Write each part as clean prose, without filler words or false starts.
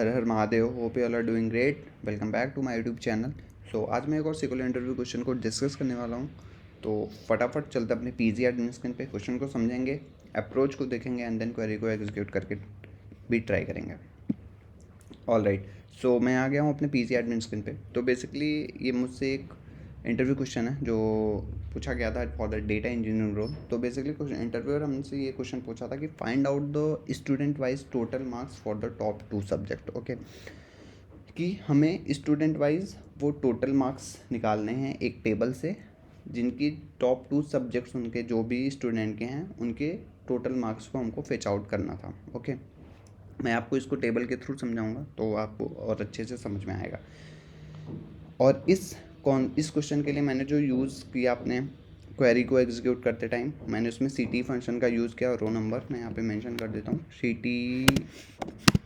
Her Har Mahadev. Hope you all are doing great. Welcome back to my YouTube channel. So आज मैं एक और SQL interview question को discuss करने वाला हूँ। तो फटाफट चलते अपने पीजी एडमिन स्क्रीन पे क्वेश्चन को समझेंगे, अप्रोच को देखेंगे एंड देन क्वेरी को एग्जीक्यूट करके भी ट्राई करेंगे। ऑल राइट, सो मैं आ गया हूँ अपने पीजी एडमिन स्क्रीन पे। तो बेसिकली ये मुझसे एक इंटरव्यू क्वेश्चन है जो पूछा गया था for the data engineering role. तो बेसिकली इंटरव्यूअर हमसे ये क्वेश्चन पूछा था कि find out the student wise total marks for the top 2 subject. Okay, कि हमें स्टूडेंट वाइज वो टोटल मार्क्स निकालने हैं एक टेबल से, जिनकी टॉप 2 सब्जेक्ट्स उनके जो भी स्टूडेंट के हैं उनके टोटल मार्क्स को हमको फिच आउट करना था। ओके, मैं आपको इसको टेबल के थ्रू समझाऊंगा तो आपको और अच्छे से समझ में आएगा। और इस क्वेश्चन के लिए मैंने जो यूज़ किया अपने क्वेरी को एग्जीक्यूट करते टाइम, मैंने उसमें ct फंक्शन का यूज़ किया और रो नंबर मैं यहाँ पे मेंशन कर देता हूँ। ct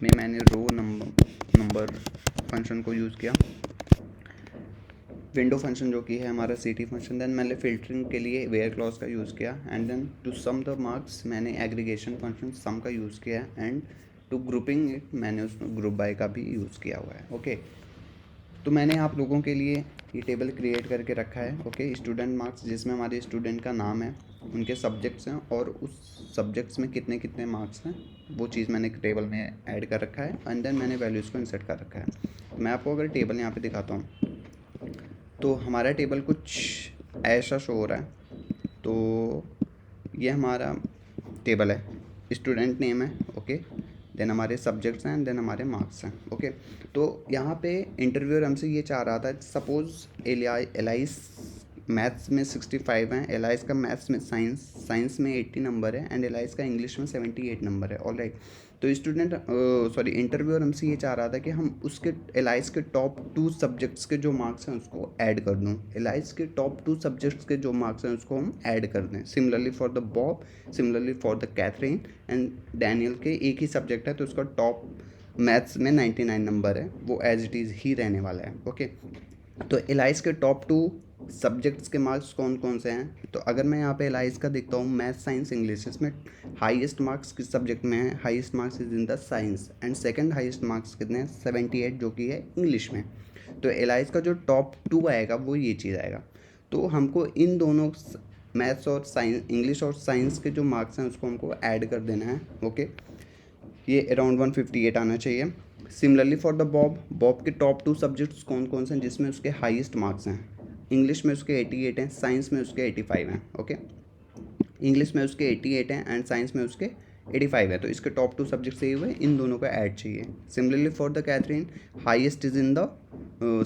में मैंने रो नंबर फंक्शन को यूज़ किया, विंडो फंक्शन जो कि है हमारा ct फंक्शन। देन मैंने फिल्टरिंग के लिए वेयर क्लॉज का यूज़ किया and then to sum the marks मैंने एग्रीगेशन फंक्शन सम का यूज़ किया एंड टू ग्रुपिंग इट मैंने उसमें ग्रुप बाय का भी यूज़ किया हुआ है। ओके, तो मैंने आप लोगों के लिए ये टेबल क्रिएट करके रखा है। ओके, स्टूडेंट मार्क्स जिसमें हमारे स्टूडेंट का नाम है, उनके सब्जेक्ट्स हैं और उस सब्जेक्ट्स में कितने कितने मार्क्स हैं वो चीज़ मैंने टेबल में ऐड कर रखा है एंड देन मैंने वैल्यूज़ को इंसर्ट कर रखा है। मैं आपको अगर टेबल यहाँ पे दिखाता हूँ तो हमारा टेबल कुछ ऐसा शो हो रहा है। तो ये हमारा टेबल है, स्टूडेंट नेम है, ओके, देन हमारे सब्जेक्ट्स हैं, देन हमारे मार्क्स हैं। ओके, तो यहाँ पे इंटरव्यूअर हमसे ये चाह रहा था, सपोज़ एलाइस मैथ्स में 65 हैं, एलाइस का मैथ्स में साइंस में 80 नंबर है एंड एलाइस का इंग्लिश में 78 नंबर है। ऑल राइट, तो इंटरव्यूअर हमसे ये चाह रहा था कि हम उसके एलाइस के टॉप 2 सब्जेक्ट्स के जो मार्क्स हैं उसको ऐड कर दूँ, एलाइस के टॉप 2 सब्जेक्ट्स के जो मार्क्स हैं उसको हम ऐड कर दें। Similarly for the Bob, similarly for the Catherine and Daniel के एक ही सब्जेक्ट है तो उसका टॉप मैथ्स में 99 नंबर है, वो एज इट इज़ ही रहने वाला है। ओके, तो एलाइस के टॉप 2 सब्जेक्ट्स के मार्क्स कौन कौन से हैं? तो अगर मैं यहाँ पे एलाइस का देखता हूँ, मैथ साइंस इंग्लिश, इसमें हाईएस्ट मार्क्स किस सब्जेक्ट में है? Highest marks is in the science and second highest marks कितने हैं? 78 जो कि है इंग्लिश में। तो एलाइस का जो टॉप 2 आएगा वो ये चीज़ आएगा। तो हमको इन दोनों मैथ्स और साइंस, इंग्लिश और साइंस के जो मार्क्स हैं उसको हमको ऐड कर देना है। ओके, ये अराउंड 158 आना चाहिए। सिमिलरली फॉर द बॉब के टॉप 2 सब्जेक्ट्स कौन कौन से हैं जिसमें उसके हाईएस्ट मार्क्स हैं? इंग्लिश में उसके 88 हैं, साइंस में उसके 85 हैं। ओके, इंग्लिश में उसके 88 हैं एंड साइंस में उसके 85 है। तो इसके टॉप 2 सब्जेक्ट सही हुए, इन दोनों का ऐड चाहिए। Similarly for the Catherine, highest is in the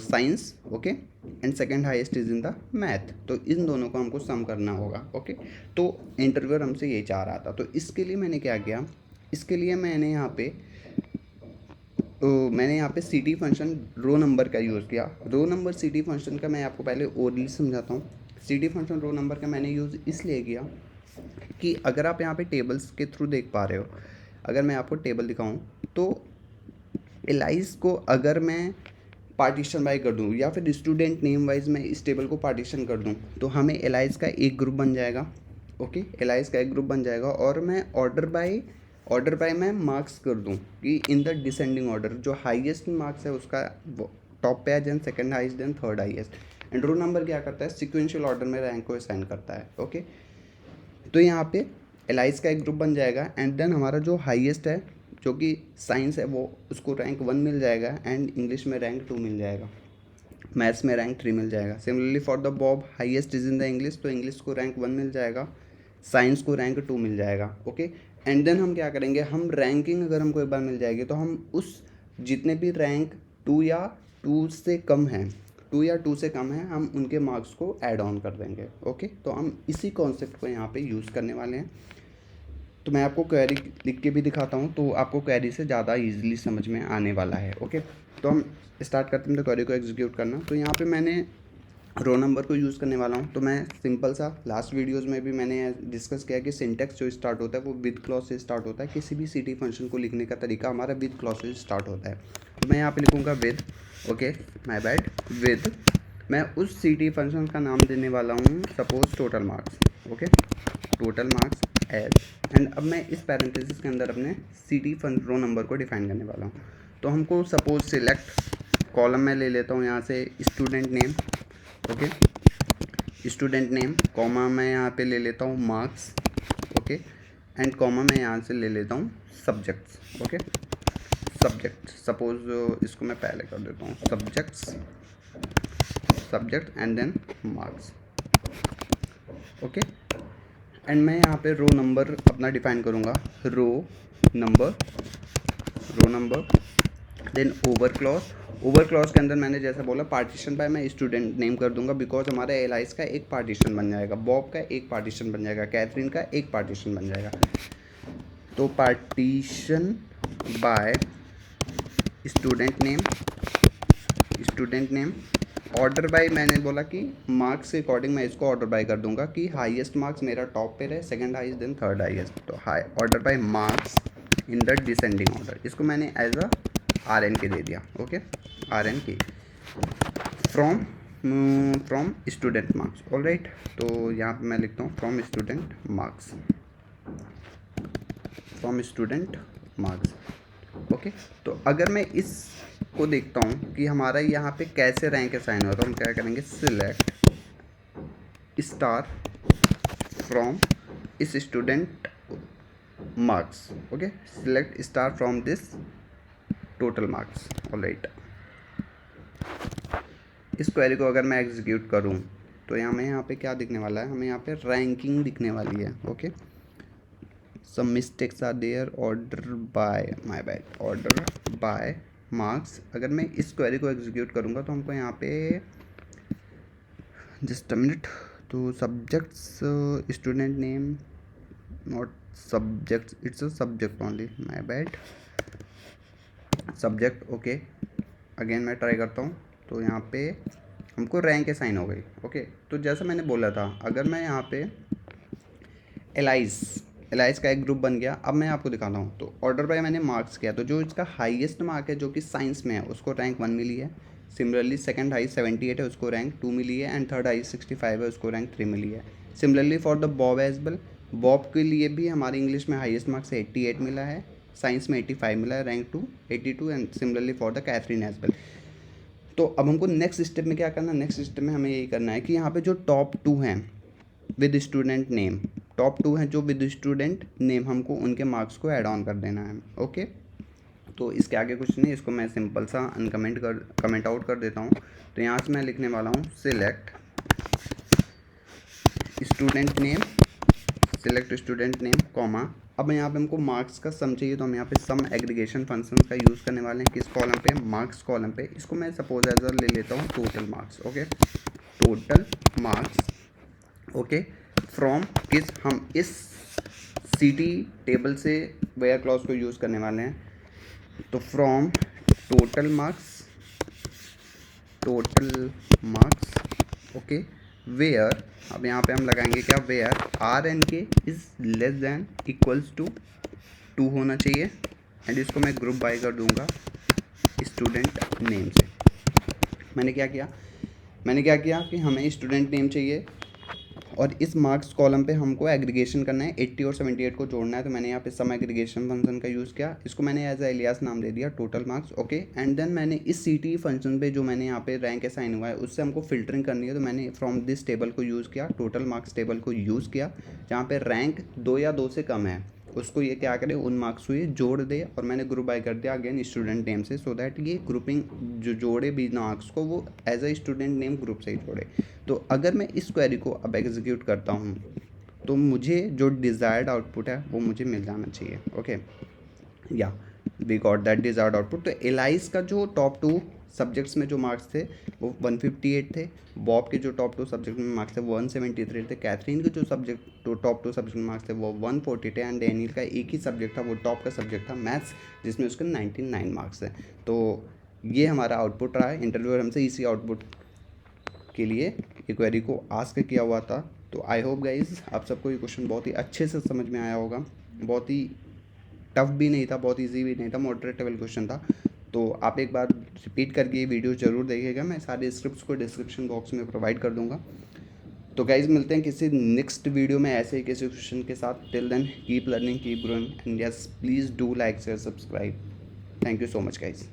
science, okay, and second highest is in the math. तो इन दोनों को हमको सम करना होगा। ओके, तो इंटरव्यूअर हमसे ये चाह रहा था, तो इसके लिए मैंने क्या किया, इसके लिए मैंने यहाँ पे ct फंक्शन रो नंबर का यूज़ किया। रो नंबर ct फंक्शन का मैं आपको पहले ओरली समझाता हूँ। ct फंक्शन रो नंबर का मैंने यूज़ इसलिए किया कि अगर आप यहाँ पे टेबल्स के थ्रू देख पा रहे हो, अगर मैं आपको टेबल दिखाऊँ तो एलाइस को अगर मैं पार्टीशन बाय कर दूँ या फिर स्टूडेंट नेम वाइज मैं इस टेबल को पार्टीशन कर दूँ तो हमें एलाइस का एक ग्रुप बन जाएगा। ओके, एलाइस का एक ग्रुप बन जाएगा और मैं ऑर्डर बाय मैं मार्क्स कर दूं कि इन द डिसेंडिंग ऑर्डर, जो हाईएस्ट मार्क्स है उसका टॉप पे है, then second highest, then third highest. And row number क्या करता है? सिक्वेंशियल ऑर्डर में रैंक को असाइन करता है। ओके, तो यहाँ पे एलाइस का एक ग्रुप बन जाएगा एंड देन हमारा जो हाईएस्ट है जो कि साइंस है वो उसको रैंक 1 मिल जाएगा एंड इंग्लिश में रैंक 2 मिल जाएगा, मैथ्स में रैंक 3 मिल जाएगा। Similarly for the Bob, highest is in the English, तो इंग्लिश को रैंक 1 मिल जाएगा, साइंस को रैंक 2 मिल जाएगा। ओके, एंड देन हम क्या करेंगे, हम रैंकिंग अगर हमको एक बार मिल जाएगी तो हम उस जितने भी रैंक 2 या 2 से कम हैं, 2 या 2 से कम हैं, हम उनके मार्क्स को ऐड ऑन कर देंगे। ओके, तो हम इसी कॉन्सेप्ट को यहाँ पे यूज़ करने वाले हैं। तो मैं आपको क्वेरी लिख के भी दिखाता हूँ तो आपको क्वेरी से ज़्यादा ईजिली समझ में आने वाला है। ओके, तो हम स्टार्ट करते हैं तो क्वेरी को एग्जीक्यूट करना। तो यहाँ पे मैंने रो नंबर को यूज़ करने वाला हूँ। तो मैं सिंपल सा, लास्ट वीडियोस में भी मैंने डिस्कस किया कि सिंटेक्स जो स्टार्ट होता है वो विद क्लॉज से स्टार्ट होता है। किसी भी ct फंक्शन को लिखने का तरीका हमारा विद क्लॉज से स्टार्ट होता है। तो मैं यहाँ पे लिखूँगा with, okay, my bad, with, मैं उस ct फंक्शन का नाम देने वाला हूँ suppose total marks. Okay, total marks as, and अब मैं इस पैरेंथेसिस के अंदर अपने ct रो नंबर को डिफाइन करने वाला हूँ। तो हमको सपोज सिलेक्ट कॉलम में ले लेता हूँ यहाँ से student name, okay, student name, comma मैं यहाँ पे ले लेता हूँ मार्क्स, ओके, एंड कॉमा मैं यहाँ से ले लेता हूँ सब्जेक्ट्स, ओके, सब्जेक्ट, सपोज इसको मैं पहले कर देता हूँ subjects, subject and then marks, okay, and मैं यहाँ पे रो नंबर अपना डिफाइन करूँगा, row number, then over clause के अंदर मैंने जैसा बोला पार्टीशन बाय मैं स्टूडेंट नेम कर दूंगा, बिकॉज हमारा एलाइस का एक पार्टीशन बन जाएगा, बॉब का एक पार्टीशन बन जाएगा, कैथरीन का एक पार्टीशन बन जाएगा। तो partition by student name, order by मैंने बोला कि मार्क्स के अकॉर्डिंग मैं इसको ऑर्डर बाय कर दूंगा कि हाईएस्ट मार्क्स मेरा टॉप पे रहे, second highest then third highest, तो high order by marks in the descending order, इसको मैंने एज अ RNK दे दिया, okay, RNK from student marks, all right. तो यहाँ पे मैं लिखता हूँ फ्रॉम स्टूडेंट मार्क्स, ओके। तो अगर मैं इसको देखता हूँ कि हमारा यहाँ पे कैसे रैंक असाइन हुआ, तो हम क्या करेंगे, सिलेक्ट स्टार फ्रॉम इस student marks, okay, select star from this total marks, all right. इस क्वेरी को अगर मैं एग्जीक्यूट करूं तो यहाँ पे क्या दिखने वाला है, हमें यहाँ पे रैंकिंग दिखने वाली है, okay, some mistakes are there, order by marks. अगर मैं इस क्वेरी को एग्जीक्यूट करूँगा तो हमको यहाँ पे जस्ट अ मिनट, तो subjects student name not subjects, it's a subject only, my bad, subject, okay, again मैं ट्राई करता हूँ। तो यहाँ पे हमको रैंक असाइन हो गई, ओके। तो जैसा मैंने बोला था, अगर मैं यहाँ पे एलाइस का एक ग्रुप बन गया, अब मैं आपको दिखाता हूँ। तो ऑर्डर बाय मैंने मार्क्स किया, तो जो इसका हाईएस्ट मार्क है जो कि साइंस में है उसको रैंक 1 मिली है, सिमिलरली सेकंड हाई 78 है उसको रैंक 2 मिली है, एंड थर्ड हाई 65 है उसको रैंक 3 मिली है। Similarly for the Bob as well, Bob के लिए भी हमारे इंग्लिश में हाईएस्ट मार्क्स 88 मिला है, साइंस में 85 मिला है, rank 2 82, and similarly for the Catherine as well. तो अब हमको नेक्स्ट स्टेप में क्या करना है, नेक्स्ट स्टेप में हमें यही करना है कि यहाँ पे जो टॉप 2 हैं विद स्टूडेंट नेम, टॉप 2 हैं जो विद स्टूडेंट नेम, हमको उनके मार्क्स को ऐड ऑन कर देना है, ओके। तो इसके आगे कुछ नहीं, इसको मैं सिंपल सा कमेंट आउट कर देता हूँ। तो यहाँ से मैं लिखने वाला हूँ सिलेक्ट स्टूडेंट नेम कॉमा, अब यहाँ पे हमको मार्क्स का सम चाहिए, तो हम यहाँ पे सम एग्रीगेशन फंक्शन का यूज़ करने वाले हैं, किस कॉलम पे, मार्क्स कॉलम पे। इसको मैं सपोज एज ले लेता हूँ total marks, okay, total marks, okay, from किस, हम इस सीटी टेबल से वेयर क्लॉज को यूज़ करने वाले हैं, तो from total marks, okay, where, अब यहाँ पे हम लगाएंगे क्या, where RNK is less than equals to 2 होना चाहिए, एंड इसको मैं ग्रुप बाय कर दूंगा स्टूडेंट नेम से। मैंने क्या किया कि हमें स्टूडेंट नेम चाहिए और इस मार्क्स कॉलम पे हमको एग्रीगेशन करना है, 80 और 78 को जोड़ना है, तो मैंने यहाँ पे सम एग्रीगेशन फंक्शन का यूज़ किया, इसको मैंने एज एलियास नाम दे दिया total marks, okay. And then मैंने इस CTE फंक्शन पे जो मैंने यहाँ पे रैंक असाइन हुआ है उससे हमको फिल्टरिंग करनी है, तो मैंने फ्रॉम दिस टेबल को यूज़ किया, टोटल मार्क्स टेबल को यूज़ किया, जहाँ पे रैंक 2 या 2 से कम है उसको ये क्या करे, उन मार्क्स को ये जोड़ दे, और मैंने ग्रुप बाय कर दिया अगेन स्टूडेंट नेम से, सो दैट ये ग्रुपिंग जो जोड़े भी मार्क्स को वो as a student name group से ही जोड़े। तो अगर मैं इस क्वेरी को अब एग्जीक्यूट करता हूँ तो मुझे जो डिज़ायर्ड आउटपुट है वो मुझे मिल जाना चाहिए, okay, yeah we got that desired output. तो एलाइस का जो टॉप 2 सब्जेक्ट्स में जो मार्क्स थे वो 158 थे, बॉब के जो टॉप 2 सब्जेक्ट में मार्क्स थे वो 173 थे, कैथरीन के जो टॉप 2 सब्जेक्ट में मार्क्स थे वो 140 थे, एंड डैनियल का एक ही सब्जेक्ट था, वो टॉप का सब्जेक्ट था मैथ्स, जिसमें उसके 99 मार्क्स थे। तो ये हमारा आउटपुट रहा है, इंटरव्यूअर हमसे इसी आउटपुट के लिए ये क्वेरी को आस्क किया हुआ था। तो आई होप गाइज आप सबको ये क्वेश्चन बहुत ही अच्छे से समझ में आया होगा, बहुत ही टफ भी नहीं था, बहुत इजी भी नहीं था, मॉडरेट लेवल क्वेश्चन था। तो आप एक बार रिपीट करके ये वीडियो ज़रूर देखिएगा, मैं सारे स्क्रिप्ट्स को डिस्क्रिप्शन बॉक्स में प्रोवाइड कर दूंगा। तो गाइज मिलते हैं किसी नेक्स्ट वीडियो में ऐसे ही किसी क्वेश्चन के साथ। Till then keep learning, keep growing, and yes please do like share subscribe. Thank you so much guys.